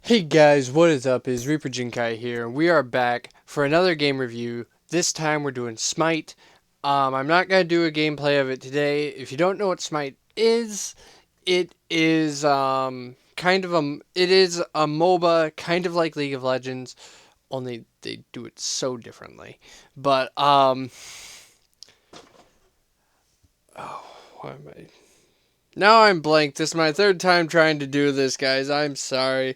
Hey guys, what is up? Is Reaper Jinkai here. We are back for another game review. This time we're doing Smite. I'm not going to do a gameplay of it today. If you don't know what Smite is, it is it is a MOBA, kind of like League of Legends, only they do it so differently. But oh, why am I? Now I'm blank. This is my third time trying to do this, guys. I'm sorry.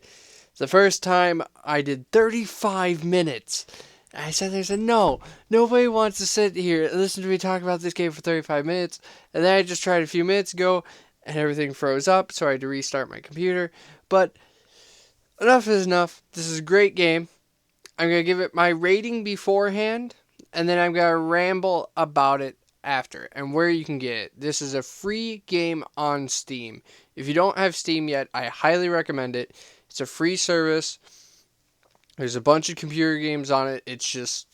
The first time I did 35 minutes. I said, no, nobody wants to sit here and listen to me talk about this game for 35 minutes. And then I just tried a few minutes ago and everything froze up, so I had to restart my computer. But enough is enough. This is a great game. I'm going to give it my rating beforehand, and then I'm going to ramble about it after and where you can get it. This is a free game on Steam. If you don't have Steam yet, I highly recommend it. It's a free service. There's a bunch of computer games on it. It's just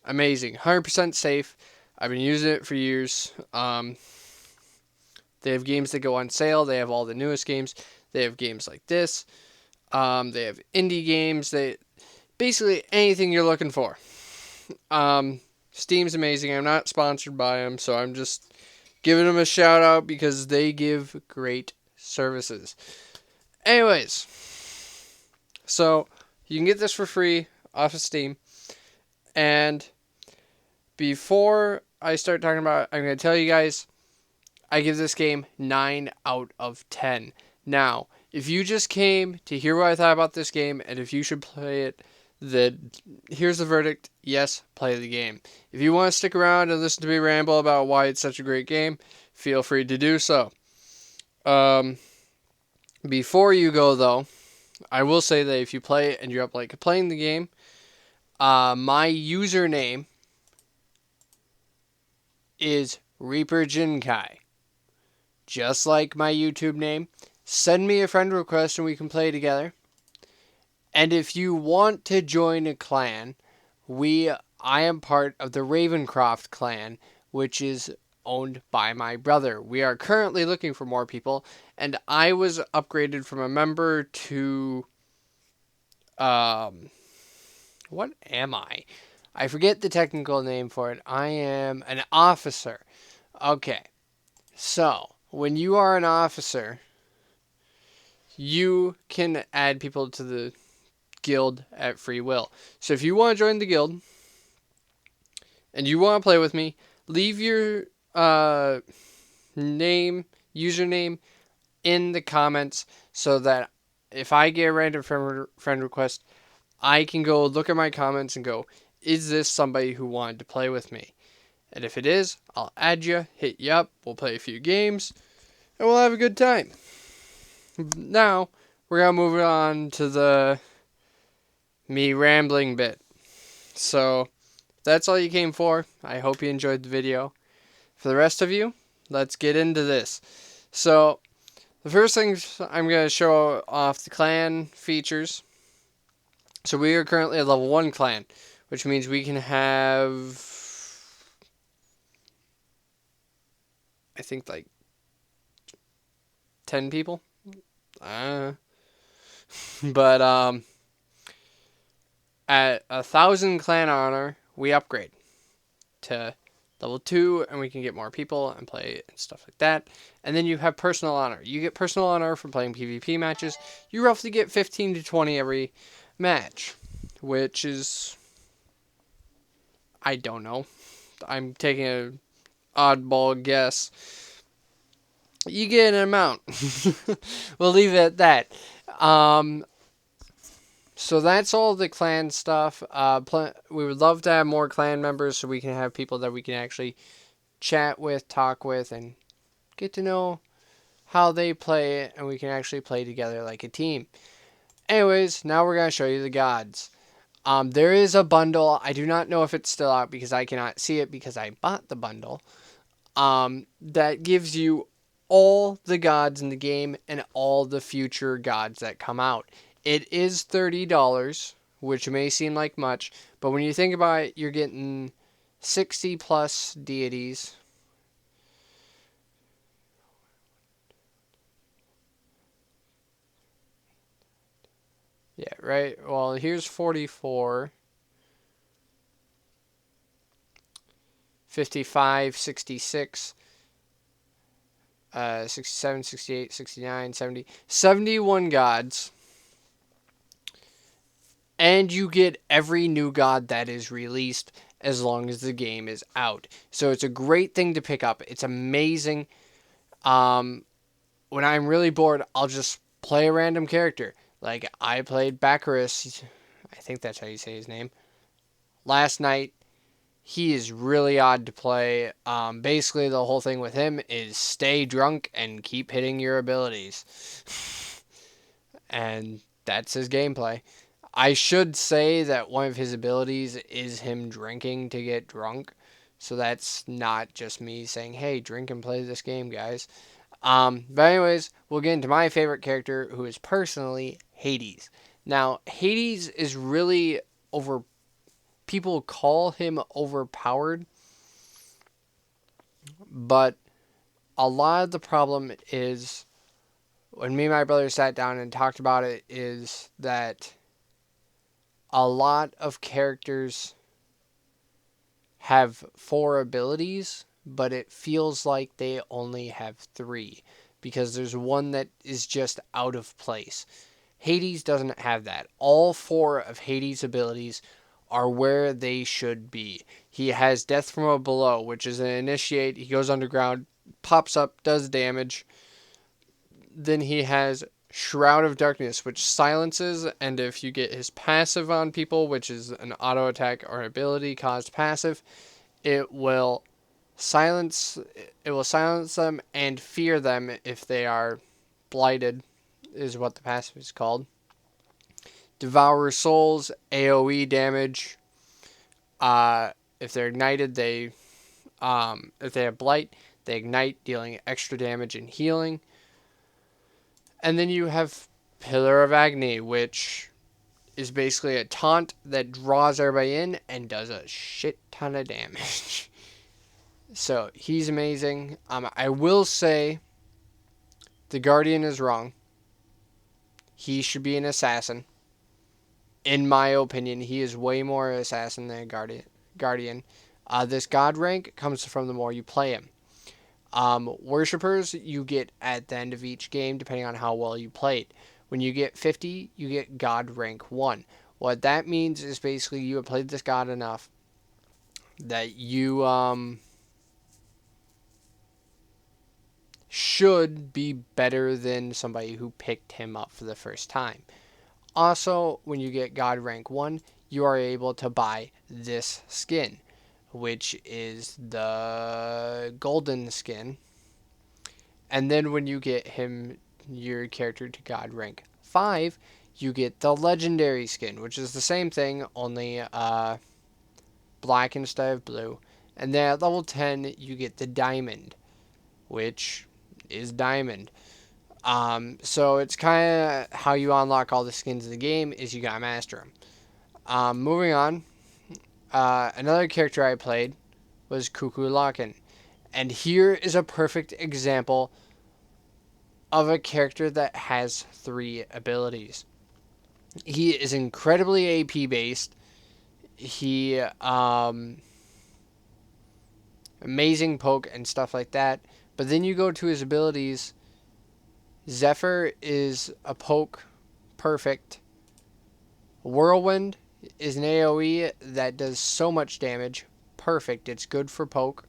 amazing. 100% safe. I've been using it for years. They have games that go on sale. They have all the newest games. They have games like this. They have indie games. Basically anything you're looking for. Steam's amazing. I'm not sponsored by them, so I'm just giving them a shout out because they give great services. Anyways, so you can get this for free off of Steam. And before I start talking about it, I'm going to tell you guys, I give this game 9 out of 10. Now, if you just came to hear what I thought about this game and if you should play it, here's the verdict. Yes, play the game. If you want to stick around and listen to me ramble about why it's such a great game, feel free to do so. Before you go, though, I will say that if you play it and you're up like playing the game, my username is Reaper Jinkai. Just like my YouTube name. Send me a friend request and we can play together. And if you want to join a clan, I am part of the Ravencroft clan, which is owned by my brother. We are currently looking for more people, and I was upgraded from a member to what am I? I forget the technical name for it. I am an officer. Okay. So, when you are an officer, you can add people to the guild at free will. So if you want to join the guild and you want to play with me, leave your username in the comments so that if I get a random friend request, I can go look at my comments and go, is this somebody who wanted to play with me? And if it is, I'll add you, hit you up, we'll play a few games, and we'll have a good time. Now, we're going to move on to the me rambling bit. So, that's all you came for. I hope you enjoyed the video. For the rest of you, let's get into this. So, the first thing I'm going to show off the clan features. So we are currently a level 1 clan, which means we can have, I think, like 10 people. But at 1,000 clan honor, we upgrade to level 2, and we can get more people and play and stuff like that. And then you have personal honor. You get personal honor for playing PvP matches. You roughly get 15 to 20 every match, which is, I don't know. I'm taking an oddball guess. You get an amount. We'll leave it at that. So that's all the clan stuff. We would love to have more clan members so we can have people that we can actually chat with, talk with, and get to know how they play it, and we can actually play together like a team. Anyways, now we're going to show you the gods. There is a bundle. I do not know if it's still out because I cannot see it because I bought the bundle. That gives you all the gods in the game and all the future gods that come out. It is $30, which may seem like much, but when you think about it, you're getting 60 plus deities. Yeah, right. Well, here's 44, 55, 66, 67, 68, 69, 70, 71 gods. And you get every new god that is released as long as the game is out. So it's a great thing to pick up. It's amazing. Um, when I'm really bored, I'll just play a random character. Like I played Baccarus. I think that's how you say his name. Last night, he is really odd to play. Basically, the whole thing with him is stay drunk and keep hitting your abilities. And that's his gameplay. I should say that one of his abilities is him drinking to get drunk. So that's not just me saying, hey, drink and play this game, guys. But anyways, we'll get into my favorite character, who is personally Hades. Now, Hades is really over. People call him overpowered, but a lot of the problem is when me and my brother sat down and talked about it is that a lot of characters have 4 abilities, but it feels like they only have 3 because there's one that is just out of place. Hades doesn't have that. All 4 of Hades' abilities are where they should be. He has Death from Below, which is an initiate. He goes underground, pops up, does damage. Then he has Shroud of Darkness, which silences, and if you get his passive on people, which is an auto attack or ability caused passive, it will silence them and fear them if they are blighted, is what the passive is called. Devour Souls, AoE damage. If they're ignited, if they have blight, they ignite, dealing extra damage and healing. And then you have Pillar of Agony, which is basically a taunt that draws everybody in and does a shit ton of damage. So he's amazing. I will say the Guardian is wrong. He should be an assassin. In my opinion, he is way more assassin than a Guardian. This god rank comes from the more you play him. Worshippers you get at the end of each game, depending on how well you played. When you get 50, you get God rank 1. What that means is basically you have played this god enough that you should be better than somebody who picked him up for the first time. Also, when you get God rank 1, you are able to buy this skin, which is the golden skin. And then when you get your character to God rank 5, you get the legendary skin, which is the same thing, only black instead of blue. And then at level 10, you get the diamond, which is diamond. So it's kind of how you unlock all the skins in the game is you gotta master them. Moving on, another character I played was Cuckoo Lockin. And here is a perfect example of a character that has 3 abilities. He is incredibly AP based. He amazing poke and stuff like that. But then you go to his abilities. Zephyr is a poke perfect. Whirlwind is an AoE that does so much damage. Perfect. It's good for poke.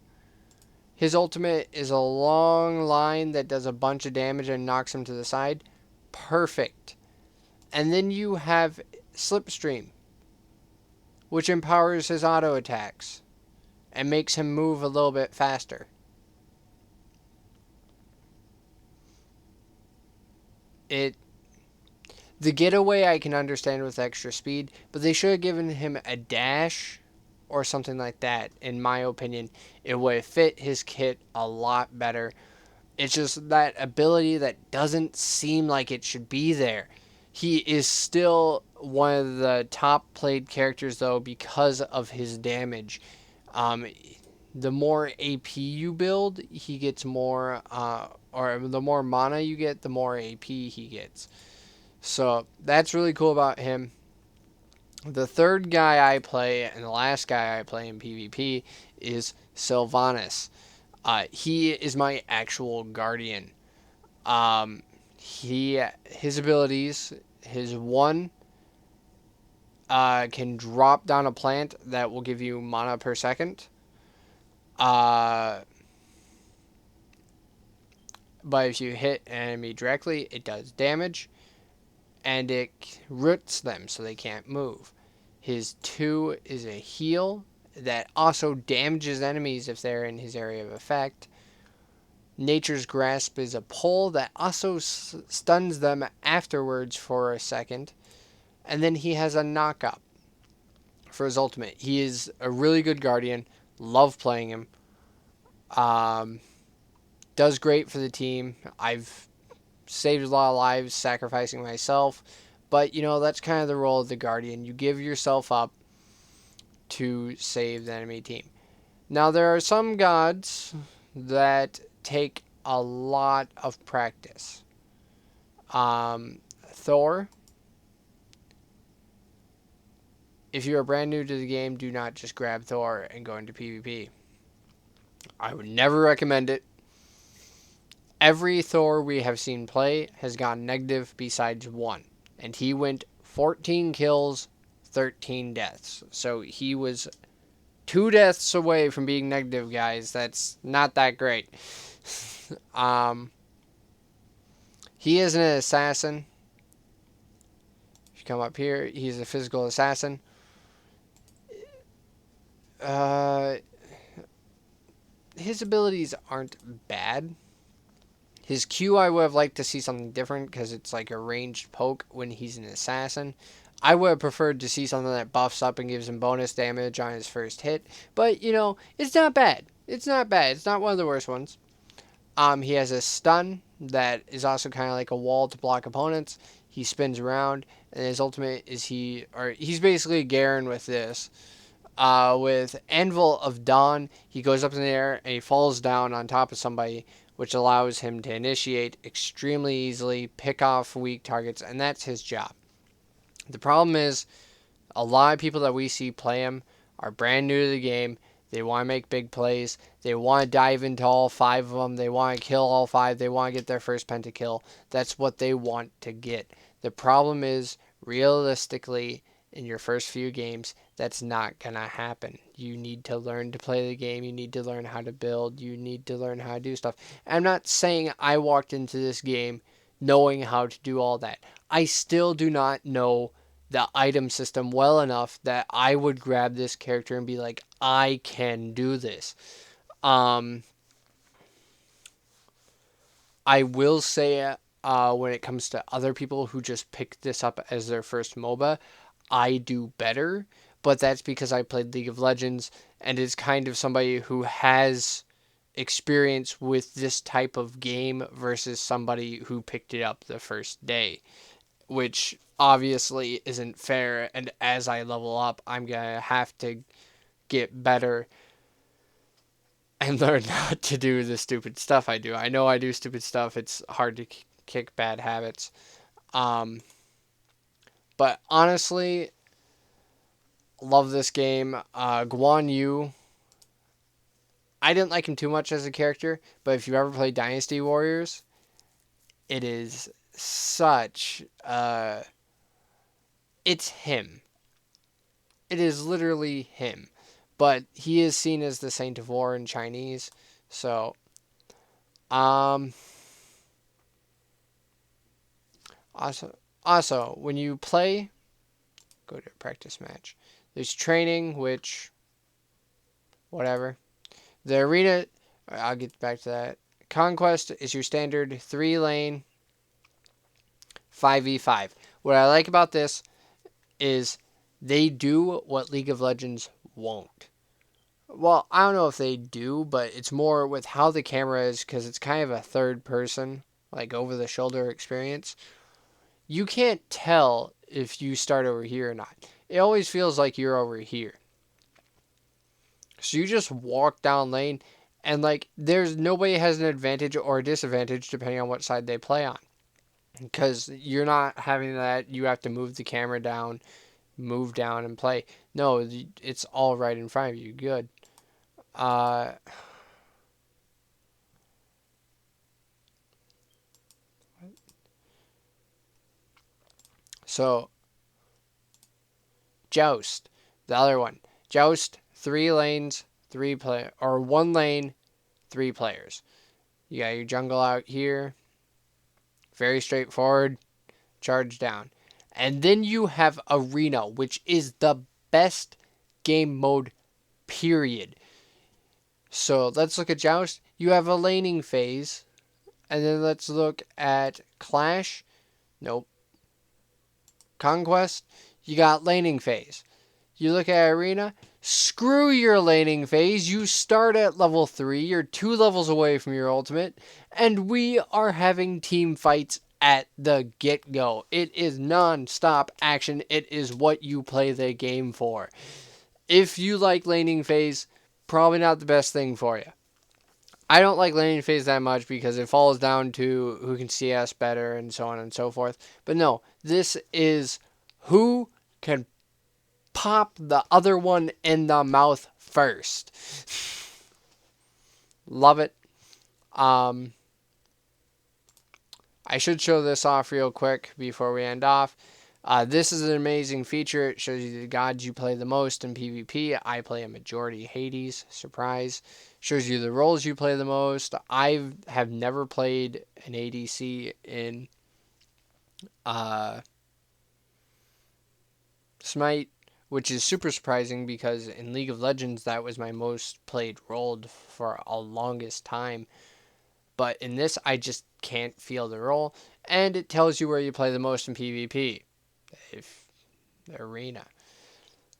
His ultimate is a long line that does a bunch of damage and knocks him to the side. Perfect. And then you have Slipstream, which empowers his auto attacks and makes him move a little bit faster. The getaway I can understand with extra speed, but they should have given him a dash or something like that. In my opinion, it would have fit his kit a lot better. It's just that ability that doesn't seem like it should be there. He is still one of the top played characters though because of his damage. The more AP you build, he gets more, or the more mana you get, the more AP he gets. So that's really cool about him. The third guy I play and the last guy I play in PvP is Sylvanas. He is my actual guardian. Um, his abilities, his one can drop down a plant that will give you mana per second. Uh, but if you hit an enemy directly, it does damage, and it roots them so they can't move. His 2 is a heal that also damages enemies if they're in his area of effect. Nature's Grasp is a pull that also stuns them afterwards for a second. And then he has a knockup for his ultimate. He is a really good guardian. Love playing him. Um, does great for the team. I've saved a lot of lives sacrificing myself. But, that's kind of the role of the guardian. You give yourself up to save the enemy team. Now, there are some gods that take a lot of practice. Thor, if you are brand new to the game, do not just grab Thor and go into PvP. I would never recommend it. Every Thor we have seen play has gone negative besides one, and he went 14 kills, 13 deaths. So he was 2 deaths away from being negative, guys. That's not that great. He is an assassin. If you come up here, he's a physical assassin. His abilities aren't bad. His Q, I would have liked to see something different because it's like a ranged poke when he's an assassin. I would have preferred to see something that buffs up and gives him bonus damage on his first hit. But, it's not bad. It's not bad. It's not one of the worst ones. He has a stun that is also kind of like a wall to block opponents. He spins around, and his ultimate is he's basically Garen with this. With Anvil of Dawn, he goes up in the air and he falls down on top of somebody, which allows him to initiate extremely easily, pick off weak targets, and that's his job. The problem is, a lot of people that we see play him are brand new to the game. They want to make big plays. They want to dive into all 5 of them. They want to kill all 5. They want to get their first pentakill. That's what they want to get. The problem is, realistically, in your first few games, that's not going to happen. You need to learn to play the game. You need to learn how to build. You need to learn how to do stuff. I'm not saying I walked into this game knowing how to do all that. I still do not know the item system well enough that I would grab this character and be like, I can do this. I will say, when it comes to other people who just pick this up as their first MOBA, I do better. But that's because I played League of Legends and is kind of somebody who has experience with this type of game versus somebody who picked it up the first day, which obviously isn't fair. And as I level up, I'm going to have to get better and learn not to do the stupid stuff I do. I know I do stupid stuff. It's hard to kick bad habits. But honestly, love this game. Guan Yu, I didn't like him too much as a character, but if you ever play Dynasty Warriors, it is such it's him. It is literally him. But he is seen as the Saint of War in Chinese. So, also, when you play, go to a practice match. There's training, which, whatever. The arena, I'll get back to that. Conquest is your standard 3-lane 5v5. What I like about this is they do what League of Legends won't. Well, I don't know if they do, but it's more with how the camera is because it's kind of a third person, like over the shoulder experience. You can't tell if you start over here or not. It always feels like you're over here. So you just walk down lane and like there's nobody has an advantage or a disadvantage depending on what side they play on. because you're not having that. You have to move the camera down, move down, and play. No, it's all right in front of you. Good. Uh, so Joust, the other one. Joust, 3 lanes, 3 play or 1 lane, 3 players. You got your jungle out here. Very straightforward. Charge down. And then you have Arena, which is the best game mode, period. So let's look at Joust. You have a laning phase. And then let's look at Clash. Nope. Conquest. You got laning phase. You look at Arena. Screw your laning phase. You start at level 3. You're 2 levels away from your ultimate. And we are having team fights at the get-go. It is non-stop action. It is what you play the game for. If you like laning phase, probably not the best thing for you. I don't like laning phase that much because it falls down to who can CS better and so on and so forth. But no, this is who can pop the other one in the mouth first. Love it. I should show this off real quick before we end off. This is an amazing feature. It shows you the gods you play the most in PvP. I play a majority Hades. Surprise. Shows you the roles you play the most. I have never played an ADC in Smite, which is super surprising because in League of Legends that was my most played role for a longest time. But in this, I just can't feel the role. And it tells you where you play the most in PvP. If the arena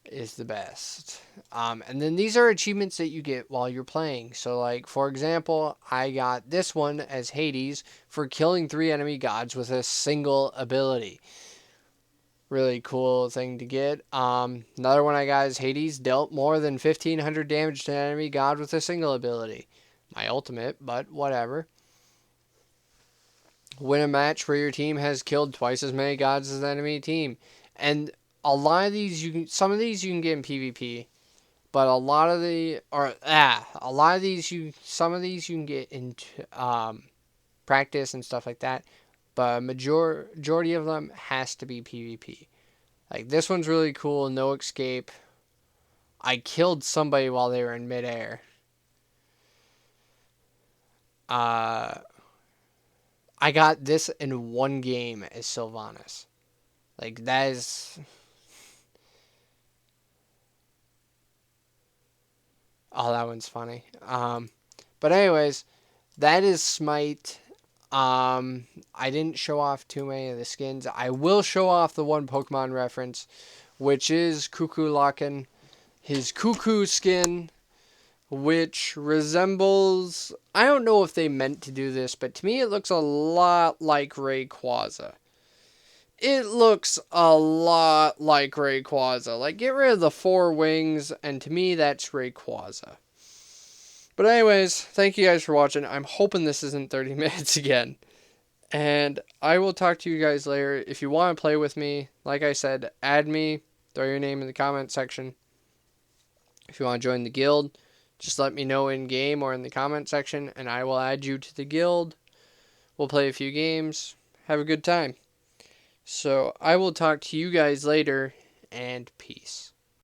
is the best. And then these are achievements that you get while you're playing. So, like, for example, I got this one as Hades for killing 3 enemy gods with a single ability. Really cool thing to get. Another one I got is Hades dealt more than 1,500 damage to an enemy god with a single ability. My ultimate, but whatever. Win a match where your team has killed twice as many gods as the enemy team. And a lot of these some of these you can get in PvP, but some of these you can get into practice and stuff like that. But a majority of them has to be PvP. Like this one's really cool, no escape. I killed somebody while they were in midair. I got this in one game as Sylvanas. Like that is. Oh, that one's funny. But anyways, that is Smite. I didn't show off too many of the skins. I will show off the one Pokemon reference, which is Cuckoo Lockin, his Cuckoo skin, which resembles. I don't know if they meant to do this, but to me it looks a lot like Rayquaza. It looks a lot like Rayquaza. Like, get rid of the 4 wings, and to me, that's Rayquaza. But anyways, thank you guys for watching. I'm hoping this isn't 30 minutes again. And I will talk to you guys later. If you want to play with me, like I said, add me. Throw your name in the comment section. If you want to join the guild, just let me know in game or in the comment section, and I will add you to the guild. We'll play a few games. Have a good time. So I will talk to you guys later, and peace.